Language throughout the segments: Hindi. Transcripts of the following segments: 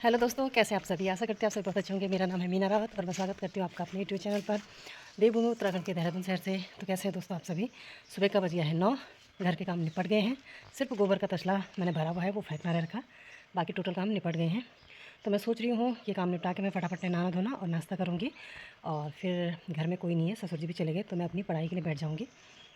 हेलो दोस्तों, कैसे आप सभी। आशा करते हैं आप सभी बहुत अच्छे होंगे। मेरा नाम है मीना रावत और मैं स्वागत करती हूँ आपका अपने यूट्यूब चैनल पर देवभूमि उत्तराखंड के देहरादून शहर से। तो कैसे हैं दोस्तों आप सभी। सुबह का बज गया है 9। घर के काम निपट गए हैं। सिर्फ गोबर का तसला मैंने भरा हुआ है, वो फेंकना रह रखा। बाकी टोटल काम निपट गए हैं। तो मैं सोच रही हूँ ये काम निपटा के मैं फटाफट नहाना धोना और नाश्ता करूँगी। और फिर घर में कोई नहीं है, ससुर जी भी चले गए, तो मैं अपनी पढ़ाई के लिए बैठ जाऊँगी।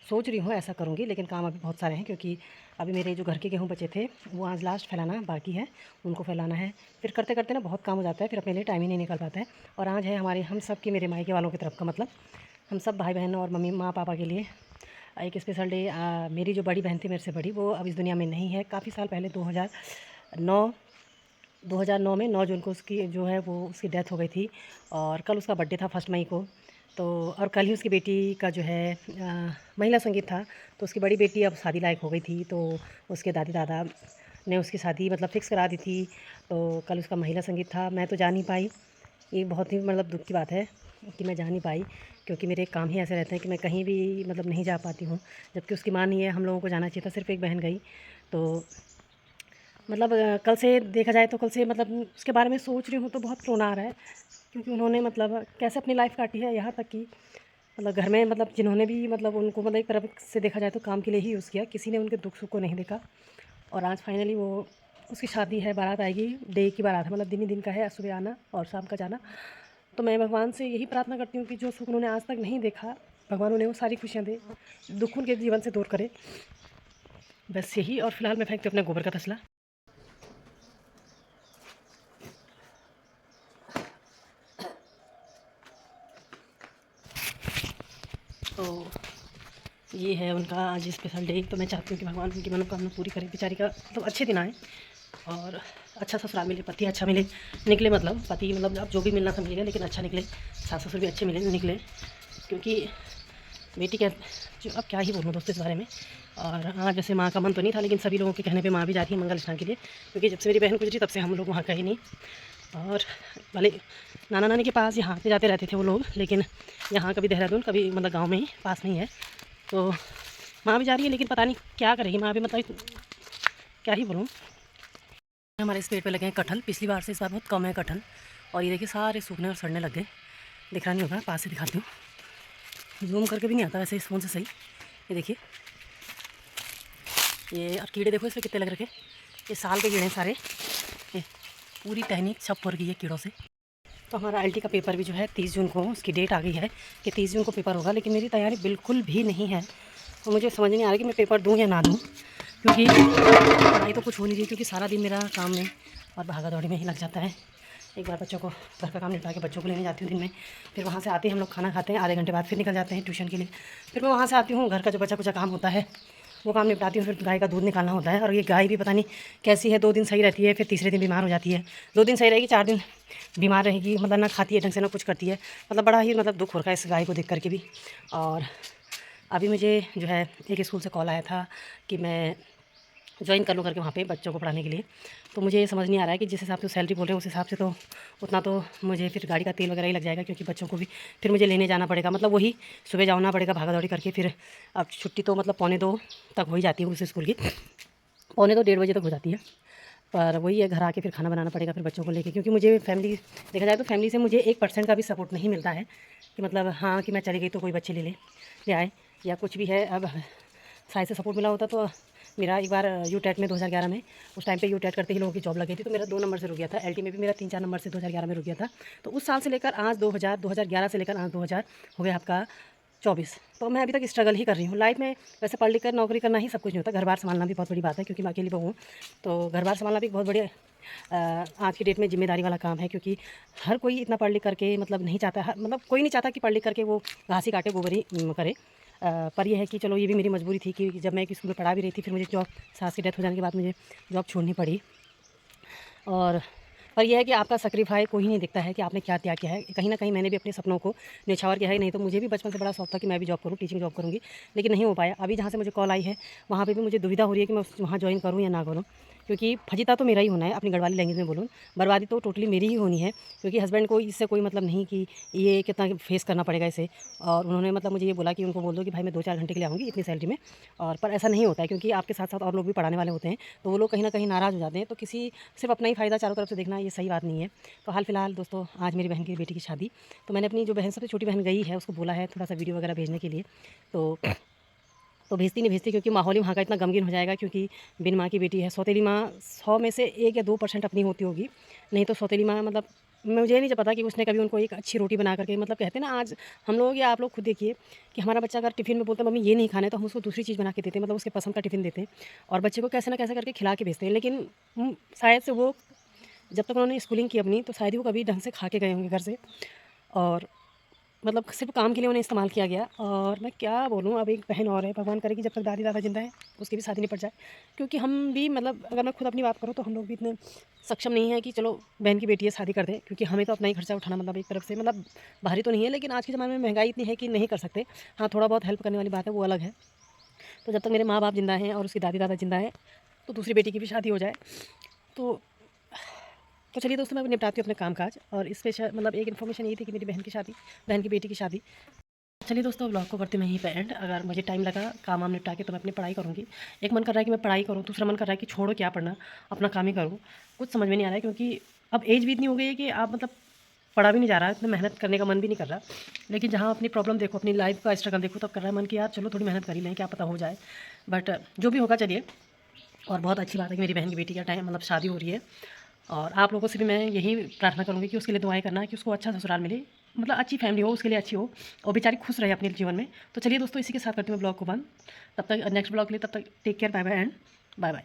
सोच रही हूँ ऐसा करूँगी, लेकिन काम अभी बहुत सारे हैं क्योंकि अभी मेरे जो घर के गेहूँ बचे थे वो आज लास्ट फैलाना बाकी है, उनको फैलाना है। फिर करते करते ना बहुत काम हो जाता है, फिर अपने लिए टाइम ही नहीं निकल पाता है। और आज है हमारे हम सब की, मेरे मायके वालों की तरफ का, मतलब हम सब भाई बहन और मम्मी माँ पापा के लिए एक स्पेशल डे। मेरी जो बड़ी बहन थी मेरे से बड़ी, वो अब इस दुनिया में नहीं है। काफ़ी साल पहले 2009 में 9 जून को उसकी जो है वो उसकी डेथ हो गई थी। और कल उसका बर्थडे था 1 मई को। तो और कल ही उसकी बेटी का जो है महिला संगीत था। तो उसकी बड़ी बेटी अब शादी लायक हो गई थी, तो उसके दादी दादा ने उसकी शादी मतलब फ़िक्स करा दी थी। तो कल उसका महिला संगीत था। मैं तो जा नहीं पाई। ये बहुत ही मतलब दुख की बात है कि मैं जा नहीं पाई, क्योंकि मेरे काम ही ऐसे रहते हैं कि मैं कहीं भी मतलब नहीं जा पाती हूँ। जबकि उसकी माँ नहीं है, हम लोगों को जाना चाहिए था, सिर्फ एक बहन गई। तो मतलब कल से देखा जाए तो कल से मतलब उसके बारे में सोच रही हूँ तो बहुत रोना आ रहा है, क्योंकि उन्होंने मतलब कैसे अपनी लाइफ काटी है। यहाँ तक कि मतलब घर में मतलब जिन्होंने भी मतलब उनको मतलब एक तरफ से देखा जाए तो काम के लिए ही यूज़ किया, किसी ने उनके दुख सुख को नहीं देखा। और आज फाइनली वो उसकी शादी है, बारात आएगी। डे की बारात है, मतलब दिन ही दिन का है, सुबह आना और शाम का जाना। तो मैं भगवान से यही प्रार्थना करती हूँ कि जो सुख उन्होंने आज तक नहीं देखा, भगवान उन्हें वो सारी खुशियाँ दे, दुख उनके जीवन से दूर करे। बस यही। और फिलहाल मैं फेंकती हूँ अपने गोबर का तसला। तो ये है उनका आज स्पेशल डे। तो मैं चाहती हूँ कि भगवान उनकी मनोकामना पूरी करे। बेचारी का मतलब अच्छे दिन आए और अच्छा ससुराल मिले, पति अच्छा मिले, निकले। मतलब पति मतलब अब जो भी मिलना था मिलेगा, लेकिन अच्छा निकले, सास ससुर भी अच्छे मिले निकले। क्योंकि बेटी का जो अब क्या ही बोलूँ दोस्तों इस बारे में। और हाँ, जैसे माँ का मन तो नहीं था, लेकिन सभी लोगों के कहने पे माँ भी जाती है मंगल स्नान के लिए, क्योंकि जब से मेरी बहन गुजरी तब से हम लोग वहाँ गए नहीं। और भले नाना नानी के पास यहाँ आते जाते रहते थे वो लोग, लेकिन यहाँ कभी देहरादून कभी मतलब गाँव में ही पास में ही है। तो माँ भी जा रही है, लेकिन पता नहीं क्या करेगी माँ भी, मतलब क्या ही बोलूँ। हमारे इस पेड़ पे लगे हैं कटहल, पिछली बार से इस बार बहुत कम है कटहल। और ये देखिए सारे सूखने और सड़ने लग गए। दिख रहा नहीं होगा, पास से दिखाती हूँ, जूम करके भी नहीं आता वैसे इस फ़ोन से सही। ये देखिए, ये और कीड़े देखो इस पर कितने लग रखे। ये साल के कीड़े हैं सारे। ये पूरी टहनी छप भर गई है कीड़ों से। तो हमारा एलटी का पेपर भी जो है 30 जून को उसकी डेट आ गई है कि 30 जून को पेपर होगा, लेकिन मेरी तैयारी बिल्कुल भी नहीं है। तो मुझे समझ नहीं आ रहा कि मैं पेपर दूँ या ना दूँ, क्योंकि पढ़ाई तो कुछ हो नहीं रही, क्योंकि सारा दिन मेरा काम में और भागा दौड़ी में ही लग जाता है। एक बार बच्चों को घर का काम निपटा के बच्चों को लेने जाती हूँ दिन में, फिर वहाँ से आते हैं हम लोग, खाना खाते हैं, आधे घंटे बाद फिर निकल जाते हैं ट्यूशन के लिए। फिर मैं वहाँ से आती हूँ, घर का जो बचा कुचा काम होता है वो काम निपटाती हूँ, फिर गाय का दूध निकालना होता है। और ये गाय भी पता नहीं कैसी है, 2 दिन सही रहती है, फिर तीसरे दिन बीमार हो जाती है। 2 दिन सही रहेगी, 4 दिन बीमार रहेगी, मतलब ना खाती है ढंग से ना कुछ करती है। मतलब बड़ा ही मतलब दुख हो रहा है इस गाय को देख करके भी। और अभी मुझे जो है एक स्कूल से कॉल आया था कि मैं ज्वाइन कर लूँ करके वहाँ पे बच्चों को पढ़ाने के लिए। तो मुझे ये समझ नहीं आ रहा है कि जिस हिसाब से सैलरी बोल रहे हैं उस हिसाब से तो उतना तो मुझे फिर गाड़ी का तेल वगैरह ही लग जाएगा, क्योंकि बच्चों को भी फिर मुझे लेने जाना पड़ेगा। मतलब वही सुबह जाना पड़ेगा भागा दौड़ी करके। फिर अब छुट्टी तो मतलब 1:45 तक हो ही जाती है उस स्कूल की, 1:45 1:30 बजे तक हो जाती है। पर वही है, घर आके फिर खाना बनाना पड़ेगा फिर बच्चों को लेके, क्योंकि मुझे फैमिली देखा जाए तो फैमिली से मुझे 1% का भी सपोर्ट नहीं मिलता है कि मतलब हाँ कि मैं चली गई तो कोई बच्चे ले आए या कुछ भी है। अब साइड से सपोर्ट मिला होता तो मेरा एक बार यूटेट में 2011 में, उस टाइम पे यूटेट करते ही लोगों की जॉब लगी थी, तो मेरा 2 नंबर से रुक गया था। एलटी में भी मेरा 3-4 नंबर से 2011 में रुक गया था। तो उस साल से लेकर आज 2011 से लेकर आज 2000 हो गया आपका 24। तो मैं अभी तक स्ट्रगल ही कर रही हूँ लाइफ में। वैसे पढ़ लिख कर नौकरी करना ही सब कुछ नहीं होता, घर बार संभालना भी बहुत बड़ी बात है, क्योंकि मैं अकेली बहू हूँ। तो घर बार संभालना भी बहुत बड़ी आज की डेट में जिम्मेदारी वाला काम है, क्योंकि हर कोई इतना पढ़ लिख करके मतलब नहीं चाहता, मतलब कोई नहीं चाहता कि पढ़ लिख करके वो घास ही काटे गोबर ही करे। पर यह है कि चलो ये भी मेरी मजबूरी थी कि जब मैं एक स्कूल में पढ़ा भी रही थी, फिर मुझे जॉब, सास की डेथ हो जाने के बाद मुझे जॉब छोड़नी पड़ी। और पर यह है कि आपका सेक्रीफाई कोई नहीं देखता है कि आपने क्या त्याग किया है। कहीं ना कहीं मैंने भी अपने सपनों को न्यौछावर किया है। नहीं तो मुझे भी बचपन से बड़ा शौक था कि मैं भी जॉब करूँ, टीचिंग जॉब करूँगी, लेकिन नहीं हो पाया। अभी जहाँ से मुझे कॉल आई है वहाँ पे भी मुझे दुविधा हो रही है कि मैं वहाँ ज्वाइन करूँ या ना करूँ, क्योंकि फजीता तो मेरा ही होना है, अपनी गढ़वाली लैंग्वेज में बोलूँ, बर्बादी तो टोटली मेरी ही होनी है, क्योंकि हस्बैंड को इससे कोई मतलब नहीं कि ये कितना फेस करना पड़ेगा इसे। और उन्होंने मतलब मुझे ये बोला कि उनको बोल दो कि भाई मैं 2-4 घंटे के लिए आऊँगी इतनी सैलरी में। और पर ऐसा नहीं होता है, क्योंकि आपके साथ साथ और लोग भी पढ़ाने वाले होते हैं, तो वो लोग कहीं ना कहीं नाराज़ हो जाते हैं। तो किसी सिर्फ अपना ही फ़ायदा चारों तरफ से देखना ये सही बात नहीं है। तो हाल फिलहाल दोस्तों आज मेरी बहन की बेटी की शादी, तो मैंने अपनी जो बहन सबसे छोटी बहन गई है उसको बोला है थोड़ा सा वीडियो वगैरह भेजने के लिए। तो भेजती नहीं भेजती, क्योंकि माहौल ही वहाँ का इतना गमगीन हो जाएगा, क्योंकि बिन माँ की बेटी है। सौतेली माँ 100 में से 1 या 2% अपनी होती होगी, नहीं तो सौतेली माँ मतलब मुझे नहीं पता कि उसने कभी उनको एक अच्छी रोटी बना करके, मतलब कहते हैं ना, आज हम लोग या आप लोग खुद देखिए कि हमारा बच्चा अगर टिफ़िन में बोलता है मम्मी ये नहीं खाना है, तो हम उसको दूसरी चीज़ बना के देते हैं, मतलब उसके पसंद का टिफ़िन देते हैं और बच्चे को कैसे ना कैसे करके खिला के भेजते हैं। लेकिन शायद से वो जब तक उन्होंने स्कूलिंग की अपनी, तो शायद ही वो कभी ढंग से खा के गए होंगे घर से, और मतलब सिर्फ काम के लिए उन्हें इस्तेमाल किया गया। और मैं क्या बोलूँ, अब एक बहन और है, भगवान करे कि जब तक दादी दादा जिंदा है उसकी भी शादी निपट जाए, क्योंकि हम भी मतलब अगर मैं खुद अपनी बात करूँ तो हम लोग भी इतने सक्षम नहीं है कि चलो बहन की बेटी है शादी कर दें, क्योंकि हमें तो अपना ही खर्चा उठाना, मतलब एक तरफ से मतलब भारी तो नहीं है, लेकिन आज के ज़माने में महंगाई इतनी है कि नहीं कर सकते। हाँ, थोड़ा बहुत हेल्प करने वाली बात है, वो अलग है। तो जब तक मेरे माँ बाप जिंदा हैं और उसकी दादी दादा जिंदा है, तो दूसरी बेटी की भी शादी हो जाए। तो चलिए दोस्तों, मैं निपटाती हूँ अपने कामकाज, और स्पेशल मतलब एक इन्फॉर्मेशन ये थी कि मेरी बहन की बेटी की शादी। चलिए दोस्तों, ब्लॉग को करते मैं यहीं पे एंड। अगर मुझे टाइम लगा काम वाम निपटा के तो मैं अपनी पढ़ाई करूँगी। एक मन कर रहा है कि मैं पढ़ाई करूँ, दूसरा मन कर रहा है कि छोड़ो क्या पढ़ना, अपना काम ही करूँ। कुछ समझ में नहीं आ रहा है, क्योंकि अब एज भी इतनी हो गई है कि आप मतलब पढ़ा भी नहीं जा रहा है, इतना मेहनत करने का मन भी नहीं कर रहा। लेकिन जहाँ अपनी प्रॉब्लम देखो, अपनी लाइफ का स्ट्रगल देखो, तब कर रहा है मन कि यार चलो थोड़ी मेहनत कर ही लें, क्या पता हो जाए। बट जो भी होगा चलिए। और बहुत अच्छी बात है कि मेरी बहन की बेटी का टाइम मतलब शादी हो रही है, और आप लोगों से भी मैं यही प्रार्थना करूँगी कि उसके लिए दुआएं करना कि उसको अच्छा ससुराल मिले, मतलब अच्छी फैमिली हो, उसके लिए अच्छी हो, और बेचारी खुश रहे अपने जीवन में। तो चलिए दोस्तों, इसी के साथ करती हूँ ब्लॉग को बंद। तब तक नेक्स्ट ब्लॉग के लिए, तब तक take care, bye bye and bye bye.